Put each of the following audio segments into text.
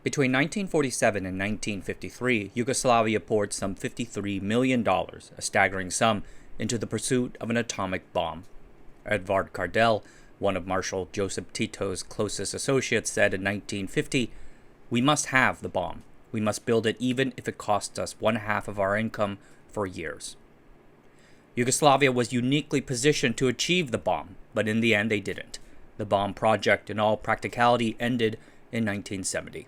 Between 1947 and 1953, Yugoslavia poured some $53 million, a staggering sum, into the pursuit of an atomic bomb. Edvard Kardel, one of Marshal Joseph Tito's closest associates, said in 1950, "We must have the bomb. We must build it even if it costs us 1/2 of our income for years." Yugoslavia was uniquely positioned to achieve the bomb, but in the end they didn't. The bomb project, in all practicality, ended in 1970.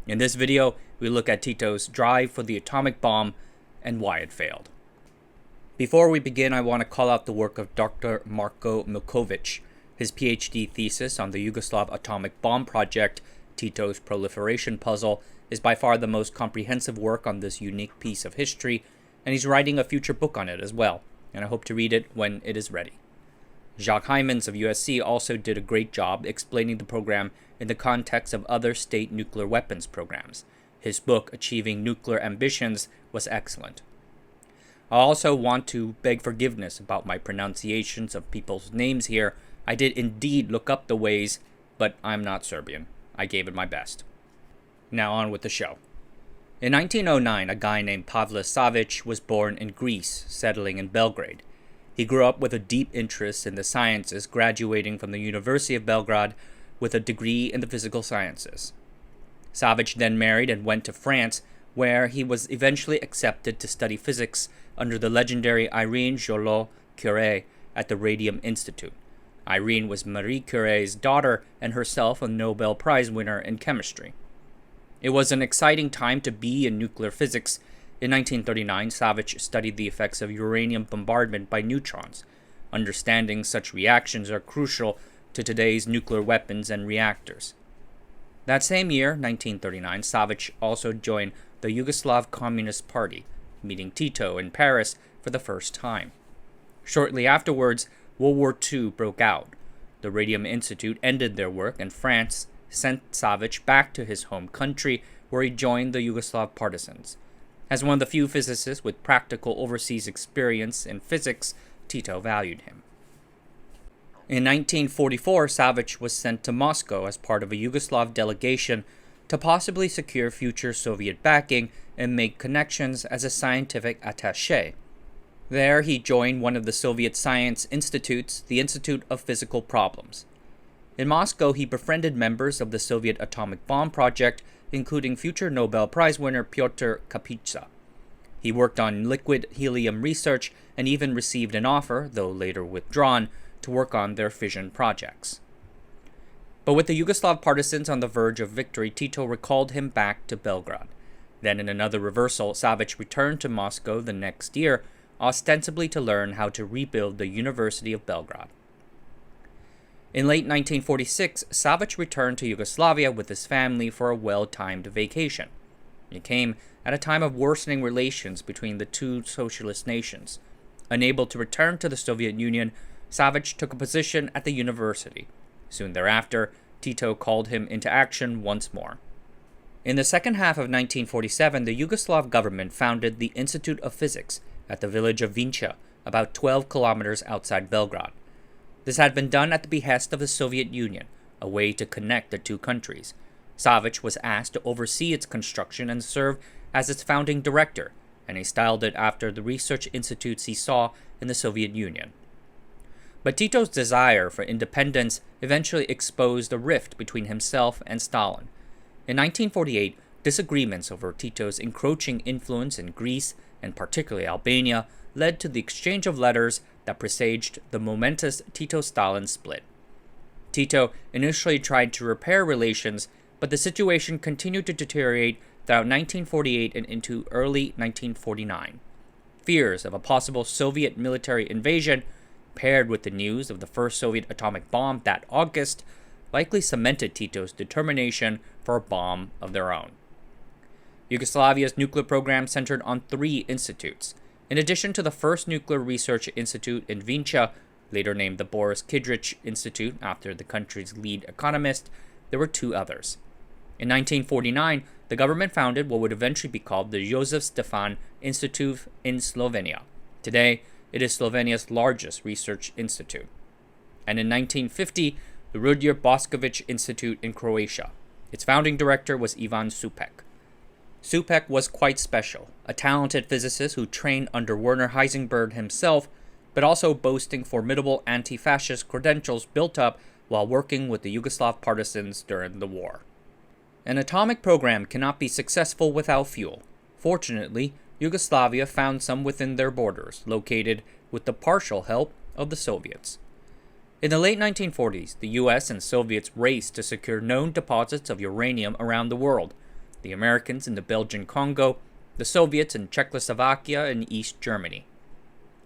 In this video, we look at Tito's drive for the atomic bomb and why it failed. Before we begin, I want to call out the work of Dr. Marko Miljković. His PhD thesis on the Yugoslav atomic bomb project, Tito's proliferation puzzle, is by far the most comprehensive work on this unique piece of history, and he's writing a future book on it as well, and I hope to read it when it is ready. Jacques Hymans of USC also did a great job explaining the program in the context of other state nuclear weapons programs. His book, Achieving Nuclear Ambitions, was excellent. I also want to beg forgiveness about my pronunciations of people's names here. I did indeed look up the ways, but I'm not Serbian. I gave it my best. Now on with the show. In 1909, a guy named Pavle Savić was born in Greece, settling in Belgrade. He grew up with a deep interest in the sciences, graduating from the University of Belgrade with a degree in the physical sciences. Savić then married and went to France, where he was eventually accepted to study physics under the legendary Irene Joliot-Curie at the Radium Institute. Irene was Marie Curie's daughter and herself a Nobel Prize winner in chemistry. It was an exciting time to be in nuclear physics. In 1939, Savić studied the effects of uranium bombardment by neutrons. Understanding such reactions are crucial to today's nuclear weapons and reactors. That same year, 1939, Savić also joined the Yugoslav Communist Party, meeting Tito in Paris for the first time. Shortly afterwards, World War II broke out. The Radium Institute ended their work, and France sent Savić back to his home country, where he joined the Yugoslav partisans. As one of the few physicists with practical overseas experience in physics, Tito valued him. In 1944, Savić was sent to Moscow as part of a Yugoslav delegation to possibly secure future Soviet backing and make connections as a scientific attaché. There, he joined one of the Soviet science institutes, the Institute of Physical Problems. In Moscow, he befriended members of the Soviet atomic bomb project, including future Nobel Prize winner Pyotr Kapitsa. He worked on liquid helium research and even received an offer, though later withdrawn, to work on their fission projects. But with the Yugoslav partisans on the verge of victory, Tito recalled him back to Belgrade. Then in another reversal, Savić returned to Moscow the next year, ostensibly to learn how to rebuild the University of Belgrade. In late 1946, Savić returned to Yugoslavia with his family for a well-timed vacation. It came at a time of worsening relations between the two socialist nations. Unable to return to the Soviet Union, Savić took a position at the university. Soon thereafter, Tito called him into action once more. In the second half of 1947, the Yugoslav government founded the Institute of Physics at the village of Vinča, about 12 kilometers outside Belgrade. This had been done at the behest of the Soviet Union, a way to connect the two countries. Savić was asked to oversee its construction and serve as its founding director, and he styled it after the research institutes he saw in the Soviet Union. But Tito's desire for independence eventually exposed a rift between himself and Stalin. In 1948, disagreements over Tito's encroaching influence in Greece, and particularly Albania, led to the exchange of letters that presaged the momentous Tito-Stalin split. Tito initially tried to repair relations, but the situation continued to deteriorate throughout 1948 and into early 1949. Fears of a possible Soviet military invasion, paired with the news of the first Soviet atomic bomb that August, likely cemented Tito's determination for a bomb of their own. Yugoslavia's nuclear program centered on 3 institutes. In addition to the first nuclear research institute in Vinča, later named the Boris Kidrić Institute after the country's lead economist, there were 2 others. In 1949, the government founded what would eventually be called the Josef Stefan Institute in Slovenia. Today, it is Slovenia's largest research institute. And in 1950, the Ruđer Bošković Institute in Croatia. Its founding director was Ivan Supek. Supek was quite special, a talented physicist who trained under Werner Heisenberg himself, but also boasting formidable anti-fascist credentials built up while working with the Yugoslav partisans during the war. An atomic program cannot be successful without fuel. Fortunately, Yugoslavia found some within their borders, located with the partial help of the Soviets. In the late 1940s, the US and Soviets raced to secure known deposits of uranium around the world, the Americans in the Belgian Congo, the Soviets in Czechoslovakia and East Germany.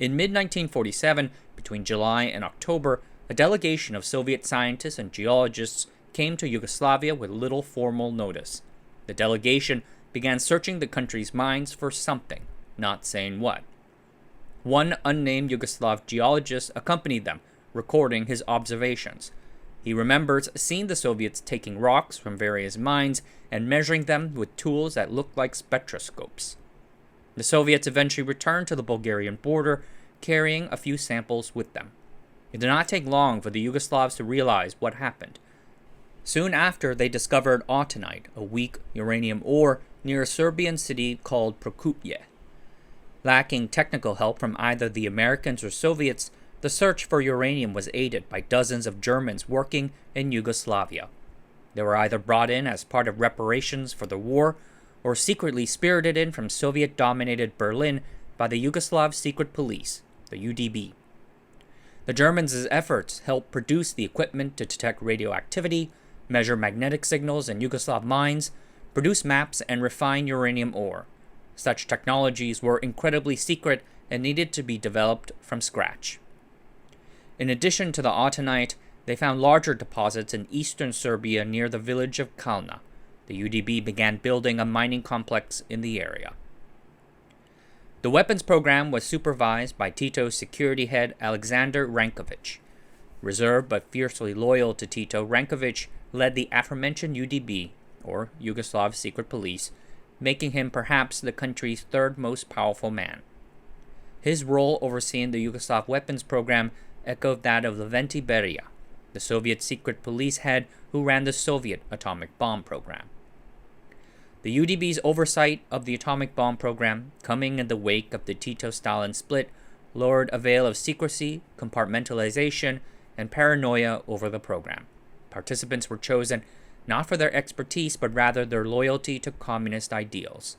In mid-1947, between July and October, a delegation of Soviet scientists and geologists came to Yugoslavia with little formal notice. The delegation began searching the country's mines for something, not saying what. One unnamed Yugoslav geologist accompanied them, recording his observations. He remembers seeing the Soviets taking rocks from various mines and measuring them with tools that looked like spectroscopes. The Soviets eventually returned to the Bulgarian border, carrying a few samples with them. It did not take long for the Yugoslavs to realize what happened. Soon after, they discovered autunite, a weak uranium ore, near a Serbian city called Prokuplje. Lacking technical help from either the Americans or Soviets, the search for uranium was aided by dozens of Germans working in Yugoslavia. They were either brought in as part of reparations for the war, or secretly spirited in from Soviet-dominated Berlin by the Yugoslav Secret Police, the UDB. The Germans' efforts helped produce the equipment to detect radioactivity, measure magnetic signals in Yugoslav mines, produce maps, and refine uranium ore. Such technologies were incredibly secret and needed to be developed from scratch. In addition to the autunite, they found larger deposits in eastern Serbia near the village of Kalna. The UDB began building a mining complex in the area. The weapons program was supervised by Tito's security head Alexander Ranković. Reserved but fiercely loyal to Tito, Ranković led the aforementioned UDB, or Yugoslav Secret Police, making him perhaps the country's third most powerful man. His role overseeing the Yugoslav weapons program echoed that of Lavrenti Beria, the Soviet secret police head who ran the Soviet atomic bomb program. The UDB's oversight of the atomic bomb program, coming in the wake of the Tito-Stalin split, lowered a veil of secrecy, compartmentalization, and paranoia over the program. Participants were chosen not for their expertise, but rather their loyalty to communist ideals.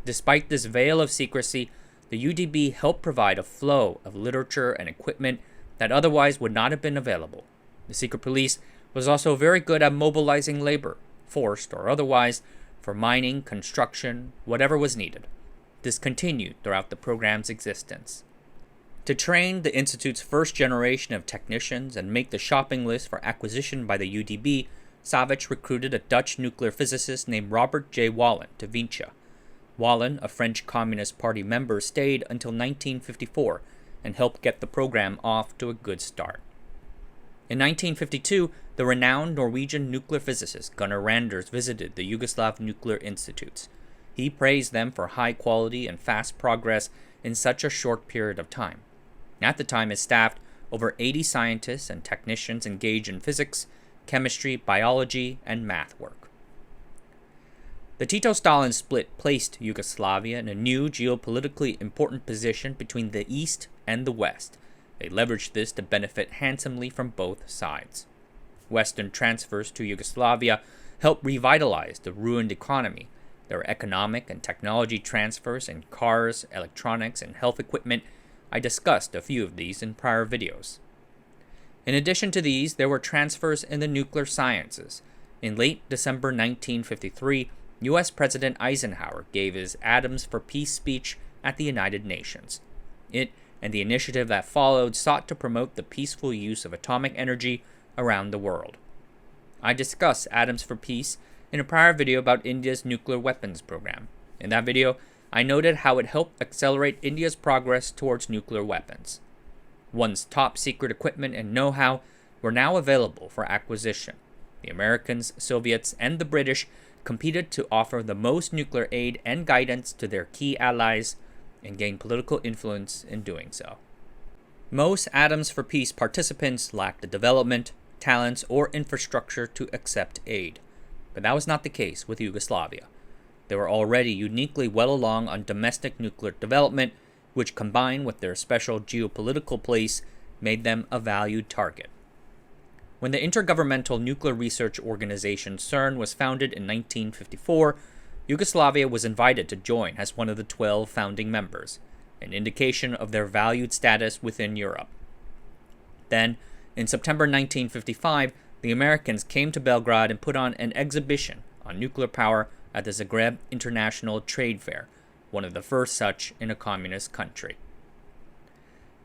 Despite this veil of secrecy, the UDB helped provide a flow of literature and equipment that otherwise would not have been available. The secret police was also very good at mobilizing labor, forced or otherwise, for mining, construction, whatever was needed. This continued throughout the program's existence. To train the Institute's first generation of technicians and make the shopping list for acquisition by the UDB, Savić recruited a Dutch nuclear physicist named Robert J. Wallen to Vinča. Wallen, a French Communist Party member, stayed until 1954 and helped get the program off to a good start. In 1952, the renowned Norwegian nuclear physicist Gunnar Randers visited the Yugoslav Nuclear Institutes. He praised them for high quality and fast progress in such a short period of time. At the time, it staffed over 80 scientists and technicians engaged in physics, chemistry, biology, and math work. The Tito-Stalin split placed Yugoslavia in a new geopolitically important position between the East and the West. They leveraged this to benefit handsomely from both sides. Western transfers to Yugoslavia helped revitalize the ruined economy. There were economic and technology transfers in cars, electronics, and health equipment. I discussed a few of these in prior videos. In addition to these, there were transfers in the nuclear sciences. In late December 1953, U.S. President Eisenhower gave his Atoms for Peace speech at the United Nations. It and the initiative that followed sought to promote the peaceful use of atomic energy around the world. I discussed Atoms for Peace in a prior video about India's nuclear weapons program. In that video, I noted how it helped accelerate India's progress towards nuclear weapons. Once top secret equipment and know-how were now available for acquisition. The Americans, Soviets, and the British competed to offer the most nuclear aid and guidance to their key allies and gain political influence in doing so. Most Atoms for Peace participants lacked the development, talents, or infrastructure to accept aid. But that was not the case with Yugoslavia. They were already uniquely well along on domestic nuclear development, which combined with their special geopolitical place made them a valued target. When the Intergovernmental Nuclear Research Organization CERN was founded in 1954, Yugoslavia was invited to join as one of the 12 founding members, an indication of their valued status within Europe. Then, in September 1955, the Americans came to Belgrade and put on an exhibition on nuclear power at the Zagreb International Trade Fair, one of the first such in a communist country.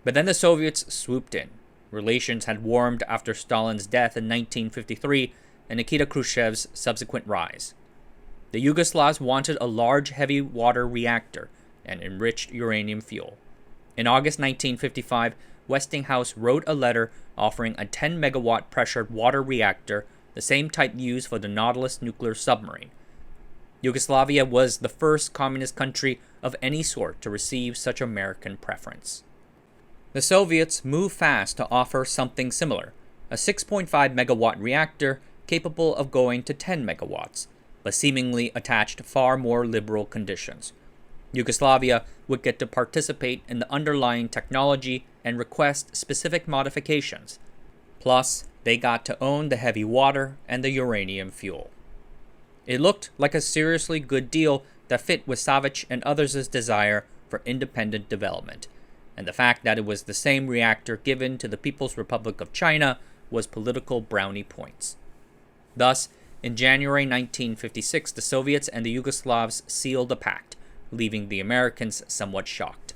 But then the Soviets swooped in. Relations had warmed after Stalin's death in 1953 and Nikita Khrushchev's subsequent rise. The Yugoslavs wanted a large heavy water reactor and enriched uranium fuel. In August 1955, Westinghouse wrote a letter offering a 10-megawatt pressured water reactor, the same type used for the Nautilus nuclear submarine. Yugoslavia was the first communist country of any sort to receive such American preference. The Soviets moved fast to offer something similar, a 6.5 megawatt reactor capable of going to 10 megawatts, but seemingly attached to far more liberal conditions. Yugoslavia would get to participate in the underlying technology and request specific modifications. Plus, they got to own the heavy water and the uranium fuel. It looked like a seriously good deal that fit with Savić and others' desire for independent development, and the fact that it was the same reactor given to the People's Republic of China was political brownie points. Thus, in January 1956, the Soviets and the Yugoslavs sealed a pact, leaving the Americans somewhat shocked.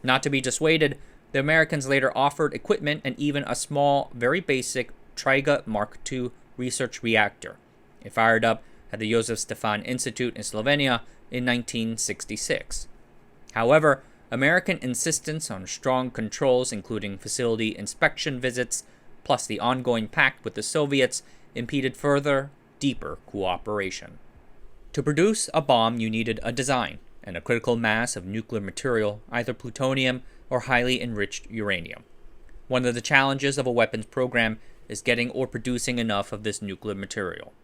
Not to be dissuaded, the Americans later offered equipment and even a small, very basic Triga Mark II research reactor. It fired up at the Josef Stefan Institute in Slovenia in 1966. However, American insistence on strong controls, including facility inspection visits, plus the ongoing pact with the Soviets, impeded further, deeper cooperation. To produce a bomb, you needed a design and a critical mass of nuclear material, either plutonium or highly enriched uranium. One of the challenges of a weapons program is getting or producing enough of this nuclear material.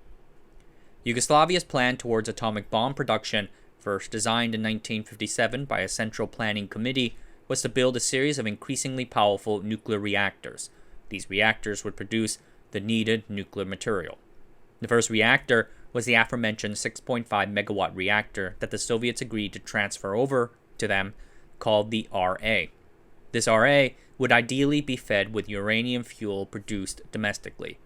Yugoslavia's plan towards atomic bomb production, first designed in 1957 by a central planning committee, was to build a series of increasingly powerful nuclear reactors. These reactors would produce the needed nuclear material. The first reactor was the aforementioned 6.5 megawatt reactor that the Soviets agreed to transfer over to them, called the RA. This RA would ideally be fed with uranium fuel produced domestically.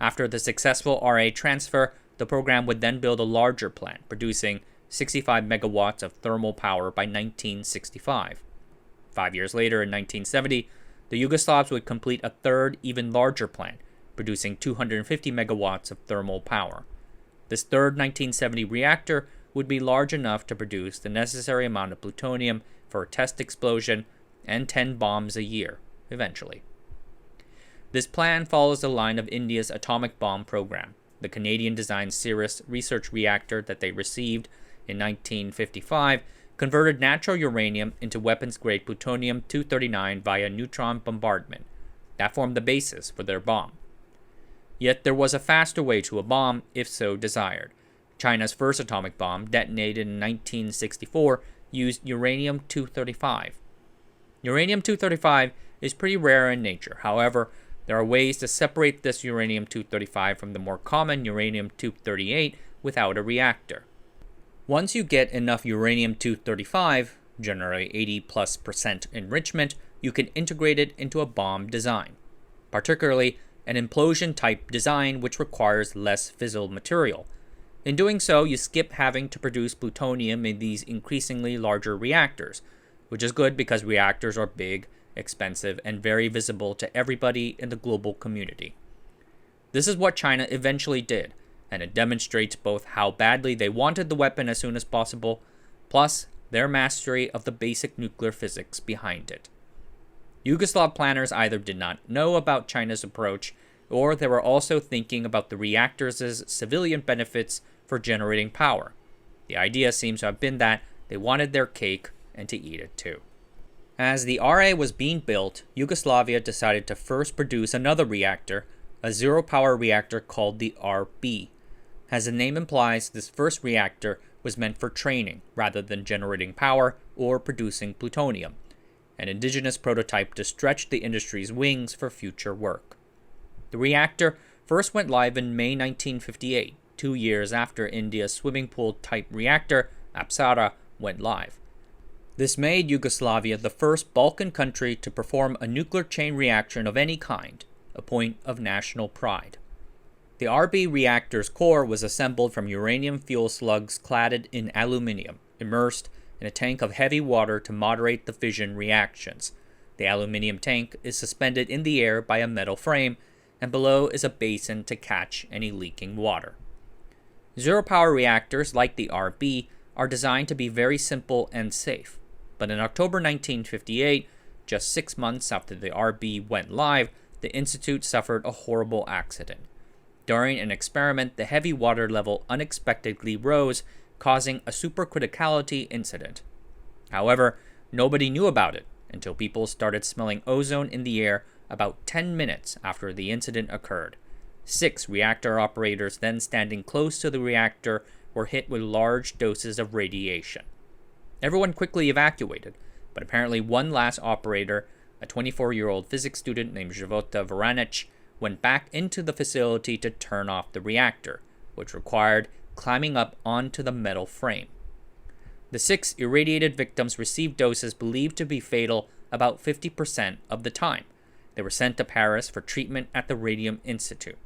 After the successful RA transfer, the program would then build a larger plant, producing 65 megawatts of thermal power by 1965. 5 years later, in 1970, the Yugoslavs would complete a third, even larger plant, producing 250 megawatts of thermal power. This third 1970 reactor would be large enough to produce the necessary amount of plutonium for a test explosion and 10 bombs a year, eventually. This plan follows the line of India's atomic bomb program. The Canadian-designed Cirrus research reactor that they received in 1955 converted natural uranium into weapons-grade plutonium-239 via neutron bombardment. That formed the basis for their bomb. Yet there was a faster way to a bomb, if so desired. China's first atomic bomb, detonated in 1964, used uranium-235. Uranium-235 is pretty rare in nature. However, there are ways to separate this uranium-235 from the more common uranium-238 without a reactor. Once you get enough uranium-235, generally 80+% enrichment, you can integrate it into a bomb design, particularly an implosion-type design which requires less fissile material. In doing so, you skip having to produce plutonium in these increasingly larger reactors, which is good because reactors are big, expensive, and very visible to everybody in the global community. This is what China eventually did, and it demonstrates both how badly they wanted the weapon as soon as possible, plus their mastery of the basic nuclear physics behind it. Yugoslav planners either did not know about China's approach, or they were also thinking about the reactors' civilian benefits for generating power. The idea seems to have been that they wanted their cake and to eat it too. As the RA was being built, Yugoslavia decided to first produce another reactor, a zero-power reactor called the RB. As the name implies, this first reactor was meant for training rather than generating power or producing plutonium, an indigenous prototype to stretch the industry's wings for future work. The reactor first went live in May 1958, 2 years after India's swimming pool-type reactor, Apsara, went live. This made Yugoslavia the first Balkan country to perform a nuclear chain reaction of any kind, a point of national pride. The RB reactor's core was assembled from uranium fuel slugs cladded in aluminium, immersed in a tank of heavy water to moderate the fission reactions. The aluminium tank is suspended in the air by a metal frame, and below is a basin to catch any leaking water. Zero-power reactors, like the RB, are designed to be very simple and safe. But in October 1958, just 6 months after the RB went live, the Institute suffered a horrible accident. During an experiment, the heavy water level unexpectedly rose, causing a supercriticality incident. However, nobody knew about it until people started smelling ozone in the air about 10 minutes after the incident occurred. 6 reactor operators then standing close to the reactor were hit with large doses of radiation. Everyone quickly evacuated, but apparently one last operator, a 24-year-old physics student named Života Vranić, went back into the facility to turn off the reactor, which required climbing up onto the metal frame. The 6 irradiated victims received doses believed to be fatal about 50% of the time. They were sent to Paris for treatment at the Radium Institute.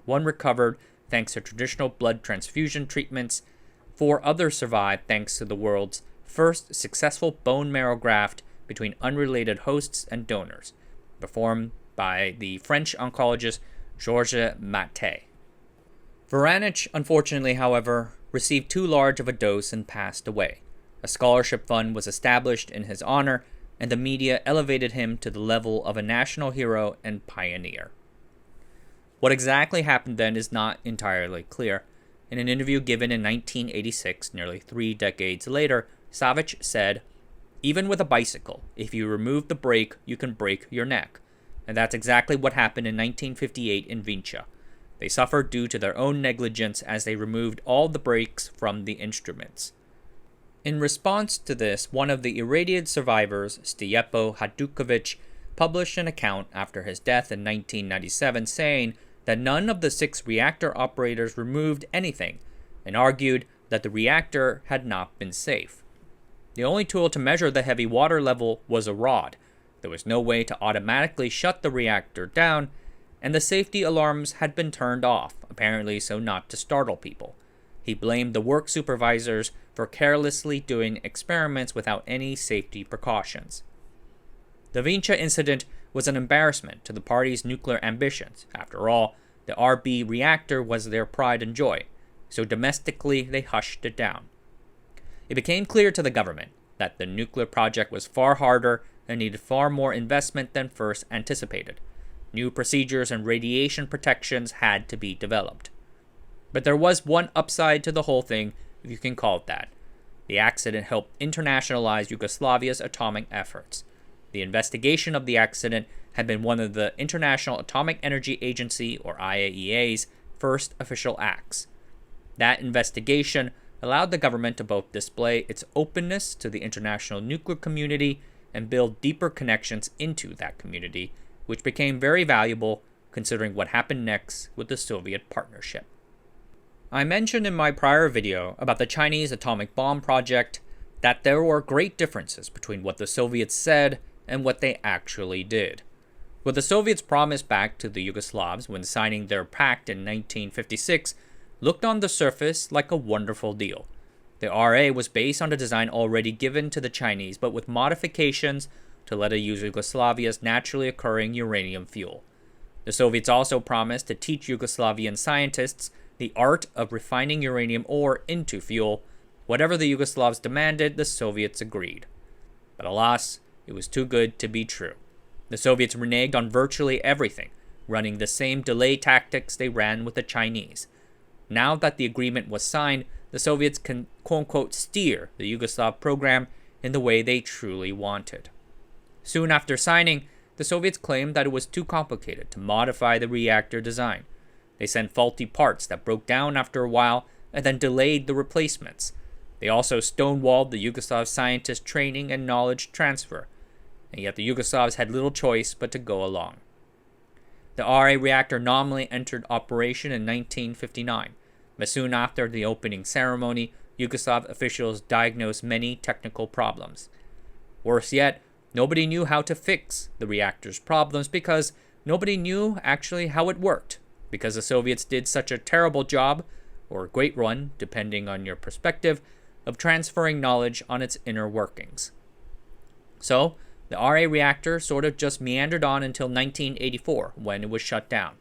1 recovered thanks to traditional blood transfusion treatments. 4 others survived thanks to the world's first successful bone marrow graft between unrelated hosts and donors, performed by the French oncologist Georges Matte. Vranić, unfortunately, however, received too large of a dose and passed away. A scholarship fund was established in his honor, and the media elevated him to the level of a national hero and pioneer. What exactly happened then is not entirely clear. In an interview given in 1986, nearly 3 decades later, Savić said, "Even with a bicycle, if you remove the brake, you can break your neck." And that's exactly what happened in 1958 in Vinča. They suffered due to their own negligence as they removed all the brakes from the instruments. In response to this, one of the irradiated survivors, Stijepo Haduković, published an account after his death in 1997 saying that none of the 6 reactor operators removed anything, and argued that the reactor had not been safe. The only tool to measure the heavy water level was a rod. There was no way to automatically shut the reactor down, and the safety alarms had been turned off, apparently so not to startle people. He blamed the work supervisors for carelessly doing experiments without any safety precautions. The Vinča incident was an embarrassment to the party's nuclear ambitions. After all, the RB reactor was their pride and joy, so domestically they hushed it down. It became clear to the government that the nuclear project was far harder and needed far more investment than first anticipated. New procedures and radiation protections had to be developed. But there was one upside to the whole thing, if you can call it that. The accident helped internationalize Yugoslavia's atomic efforts. The investigation of the accident had been one of the International Atomic Energy Agency, or IAEA's, first official acts. That investigation allowed the government to both display its openness to the international nuclear community and build deeper connections into that community, which became very valuable considering what happened next with the Soviet partnership. I mentioned in my prior video about the Chinese atomic bomb project that there were great differences between what the Soviets said and what they actually did. What the Soviets promised back to the Yugoslavs when signing their pact in 1956 looked on the surface like a wonderful deal. The RA was based on a design already given to the Chinese, but with modifications to let it use Yugoslavia's naturally occurring uranium fuel. The Soviets also promised to teach Yugoslavian scientists the art of refining uranium ore into fuel. Whatever the Yugoslavs demanded, the Soviets agreed. But alas, it was too good to be true. The Soviets reneged on virtually everything, running the same delay tactics they ran with the Chinese. Now that the agreement was signed, the Soviets can quote-unquote steer the Yugoslav program in the way they truly wanted. Soon after signing, the Soviets claimed that it was too complicated to modify the reactor design. They sent faulty parts that broke down after a while and then delayed the replacements. They also stonewalled the Yugoslav scientists' training and knowledge transfer, and yet the Yugoslavs had little choice but to go along. The RA reactor nominally entered operation in 1959, but soon after the opening ceremony, Yugoslav officials diagnosed many technical problems. Worse yet, nobody knew how to fix the reactor's problems because nobody knew actually how it worked, because the Soviets did such a terrible job, or a great one, depending on your perspective, of transferring knowledge on its inner workings. So, the RA reactor sort of just meandered on until 1984, when it was shut down.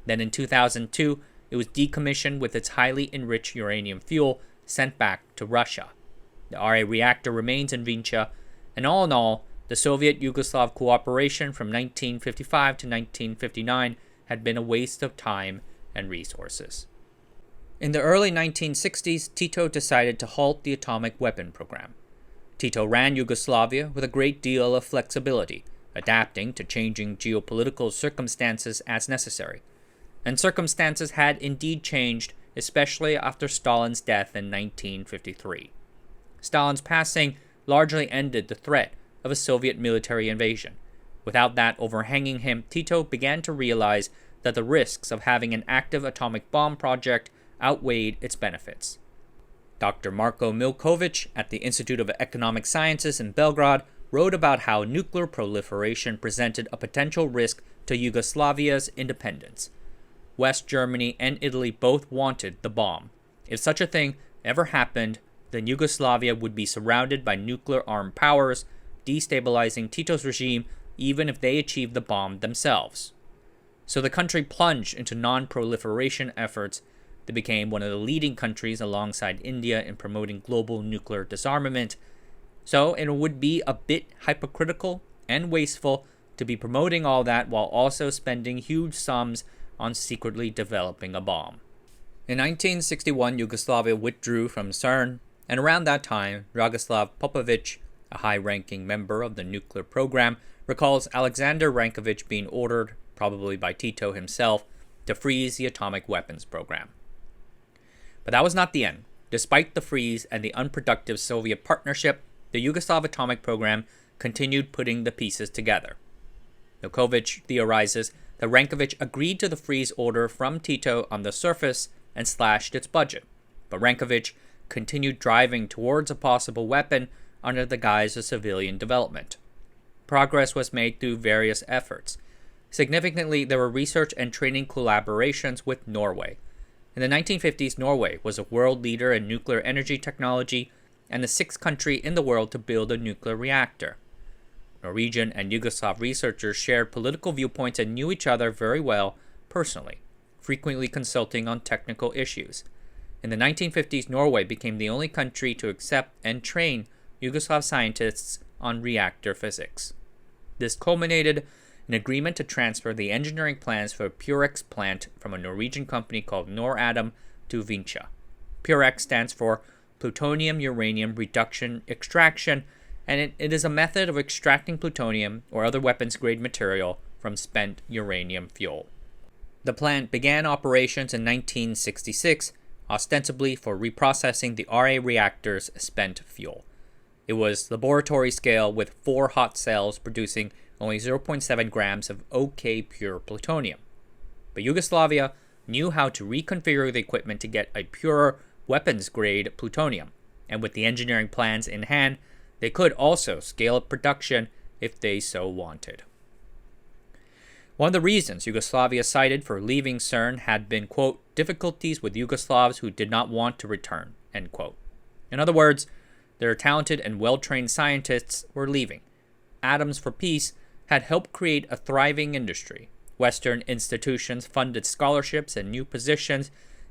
Then in 2002, it was decommissioned with its highly enriched uranium fuel sent back to Russia. The RA reactor remains in Vinča, and all in all, the Soviet-Yugoslav cooperation from 1955 to 1959 had been a waste of time and resources. In the early 1960s, Tito decided to halt the atomic weapon program. Tito ran Yugoslavia with a great deal of flexibility, adapting to changing geopolitical circumstances as necessary. And circumstances had indeed changed, especially after Stalin's death in 1953. Stalin's passing largely ended the threat of a Soviet military invasion. Without that overhanging him, Tito began to realize that the risks of having an active atomic bomb project outweighed its benefits. Dr. Marko Miljković at the Institute of Economic Sciences in Belgrade wrote about how nuclear proliferation presented a potential risk to Yugoslavia's independence. West Germany and Italy both wanted the bomb. If such a thing ever happened, then Yugoslavia would be surrounded by nuclear-armed powers, destabilizing Tito's regime even if they achieved the bomb themselves. So the country plunged into non-proliferation efforts. They became one of the leading countries alongside India in promoting global nuclear disarmament. So it would be a bit hypocritical and wasteful to be promoting all that while also spending huge sums on secretly developing a bomb. In 1961, Yugoslavia withdrew from CERN, and around that time, Dragoslav Popović, a high-ranking member of the nuclear program, recalls Alexander Ranković being ordered, probably by Tito himself, to freeze the atomic weapons program. But that was not the end. Despite the freeze and the unproductive Soviet partnership, the Yugoslav atomic program continued putting the pieces together. Miljković theorizes that Ranković agreed to the freeze order from Tito on the surface and slashed its budget, but Ranković continued driving towards a possible weapon under the guise of civilian development. Progress was made through various efforts. Significantly, there were research and training collaborations with Norway. In the 1950s, Norway was a world leader in nuclear energy technology and the sixth country in the world to build a nuclear reactor. Norwegian and Yugoslav researchers shared political viewpoints and knew each other very well personally, frequently consulting on technical issues. In the 1950s, Norway became the only country to accept and train Yugoslav scientists on reactor physics. This culminated an agreement to transfer the engineering plans for a Purex plant from a Norwegian company called Noratom to Vinča. Purex stands for Plutonium-Uranium Reduction Extraction, and it is a method of extracting plutonium or other weapons-grade material from spent uranium fuel. The plant began operations in 1966, ostensibly for reprocessing the RA reactor's spent fuel. It was laboratory scale with 4 hot cells producing only 0.7 grams of OK pure plutonium. But Yugoslavia knew how to reconfigure the equipment to get a purer weapons-grade plutonium, and with the engineering plans in hand, they could also scale up production if they so wanted. One of the reasons Yugoslavia cited for leaving CERN had been, quote, difficulties with Yugoslavs who did not want to return, end quote. In other words, their talented and well-trained scientists were leaving. Atoms for Peace had helped create a thriving industry. Western institutions funded scholarships and new positions,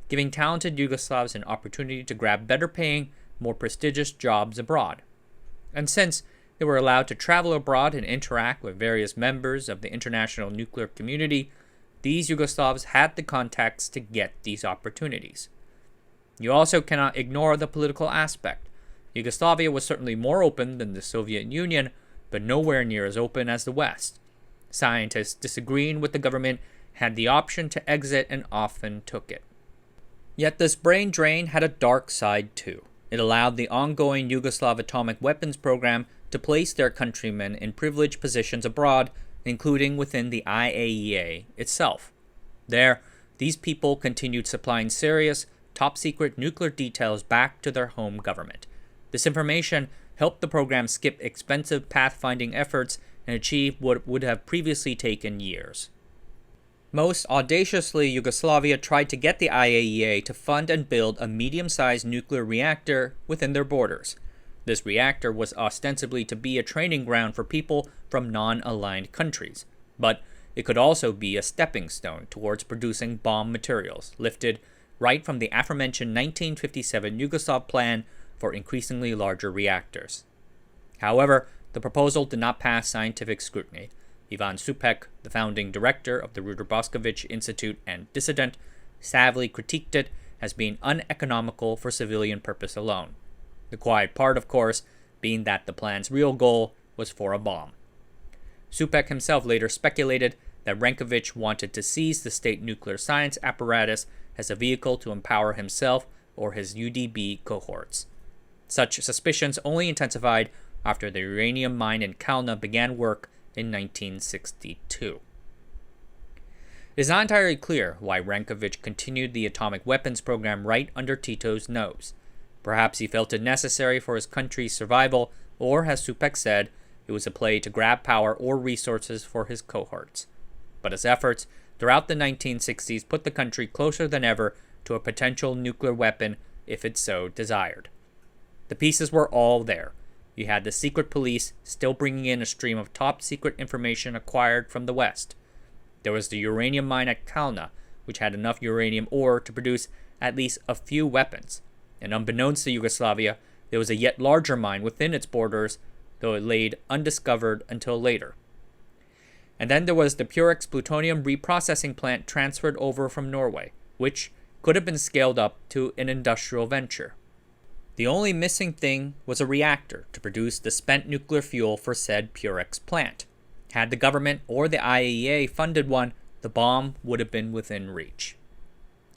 giving talented Yugoslavs an opportunity to grab better-paying, more prestigious jobs abroad. And since they were allowed to travel abroad and interact with various members of the international nuclear community, these Yugoslavs had the contacts to get these opportunities. You also cannot ignore the political aspect. Yugoslavia was certainly more open than the Soviet Union, but nowhere near as open as the West. Scientists disagreeing with the government had the option to exit and often took it. Yet this brain drain had a dark side too. It allowed the ongoing Yugoslav atomic weapons program to place their countrymen in privileged positions abroad, including within the IAEA itself. There, these people continued supplying serious, top-secret nuclear details back to their home government. This information helped the program skip expensive pathfinding efforts and achieve what would have previously taken years. Most audaciously, Yugoslavia tried to get the IAEA to fund and build a medium-sized nuclear reactor within their borders. This reactor was ostensibly to be a training ground for people from non-aligned countries, but it could also be a stepping stone towards producing bomb materials, lifted right from the aforementioned 1957 Yugoslav plan for increasingly larger reactors. However, the proposal did not pass scientific scrutiny. Ivan Supek, the founding director of the Ruđer Bošković Institute and dissident, savvily critiqued it as being uneconomical for civilian purpose alone. The quiet part, of course, being that the plan's real goal was for a bomb. Supek himself later speculated that Ranković wanted to seize the state nuclear science apparatus as a vehicle to empower himself or his UDB cohorts. Such suspicions only intensified after the uranium mine in Kalna began work in 1962. It is not entirely clear why Ranković continued the atomic weapons program right under Tito's nose. Perhaps he felt it necessary for his country's survival, or, as Supek said, it was a play to grab power or resources for his cohorts. But his efforts throughout the 1960s put the country closer than ever to a potential nuclear weapon if it so desired. The pieces were all there. You had the secret police still bringing in a stream of top-secret information acquired from the West. There was the uranium mine at Kalna, which had enough uranium ore to produce at least a few weapons. And unbeknownst to Yugoslavia, there was a yet larger mine within its borders, though it laid undiscovered until later. And then there was the Purex plutonium reprocessing plant transferred over from Norway, which could have been scaled up to an industrial venture. The only missing thing was a reactor to produce the spent nuclear fuel for said Purex plant. Had the government or the IAEA funded one, the bomb would have been within reach.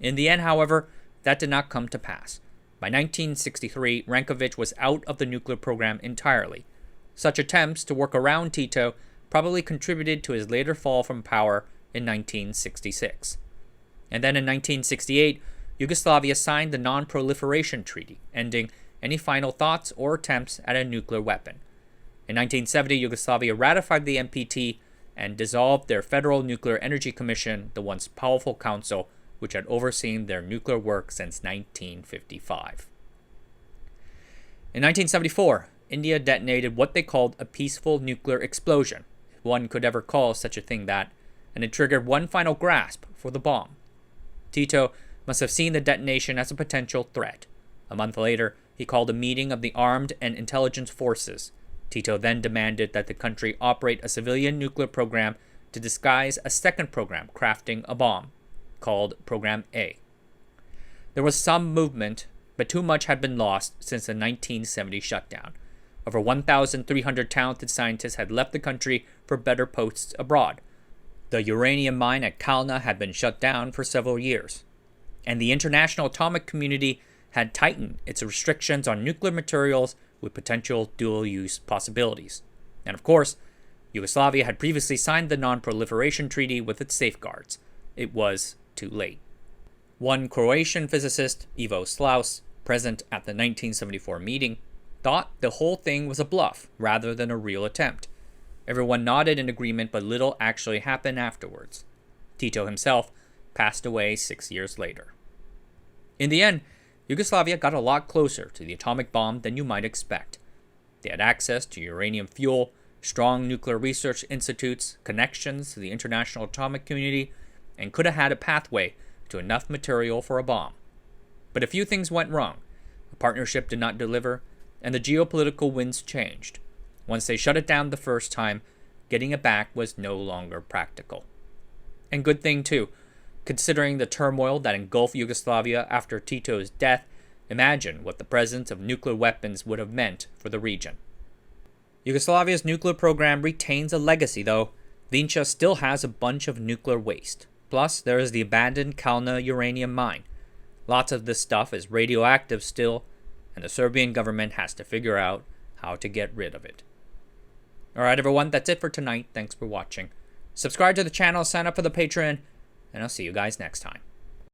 In the end, however, that did not come to pass. By 1963, Ranković was out of the nuclear program entirely. Such attempts to work around Tito probably contributed to his later fall from power in 1966. And then in 1968, Yugoslavia signed the Non-Proliferation Treaty, ending any final thoughts or attempts at a nuclear weapon. In 1970, Yugoslavia ratified the NPT and dissolved their Federal Nuclear Energy Commission, the once powerful council which had overseen their nuclear work since 1955. In 1974, India detonated what they called a peaceful nuclear explosion, if one could ever call such a thing that, and it triggered one final grasp for the bomb. Tito must have seen the detonation as a potential threat. A month later, he called a meeting of the armed and intelligence forces. Tito then demanded that the country operate a civilian nuclear program to disguise a second program crafting a bomb, called Program A. There was some movement, but too much had been lost since the 1970 shutdown. Over 1,300 talented scientists had left the country for better posts abroad. The uranium mine at Kalna had been shut down for several years, and the international atomic community had tightened its restrictions on nuclear materials with potential dual-use possibilities. And of course, Yugoslavia had previously signed the Non-Proliferation Treaty with its safeguards. It was too late. One Croatian physicist, Ivo Slaus, present at the 1974 meeting, thought the whole thing was a bluff rather than a real attempt. Everyone nodded in agreement, but little actually happened afterwards. Tito himself passed away 6 years later. In the end, Yugoslavia got a lot closer to the atomic bomb than you might expect. They had access to uranium fuel, strong nuclear research institutes, connections to the international atomic community, and could have had a pathway to enough material for a bomb. But a few things went wrong. The partnership did not deliver, and the geopolitical winds changed. Once they shut it down the first time, getting it back was no longer practical. And good thing too, considering the turmoil that engulfed Yugoslavia after Tito's death. Imagine what the presence of nuclear weapons would have meant for the region. Yugoslavia's nuclear program retains a legacy though. Vinča still has a bunch of nuclear waste. Plus, there is the abandoned Kalna uranium mine. Lots of this stuff is radioactive still, and the Serbian government has to figure out how to get rid of it. Alright everyone, that's it for tonight. Thanks for watching. Subscribe to the channel, sign up for the Patreon, and I'll see you guys next time.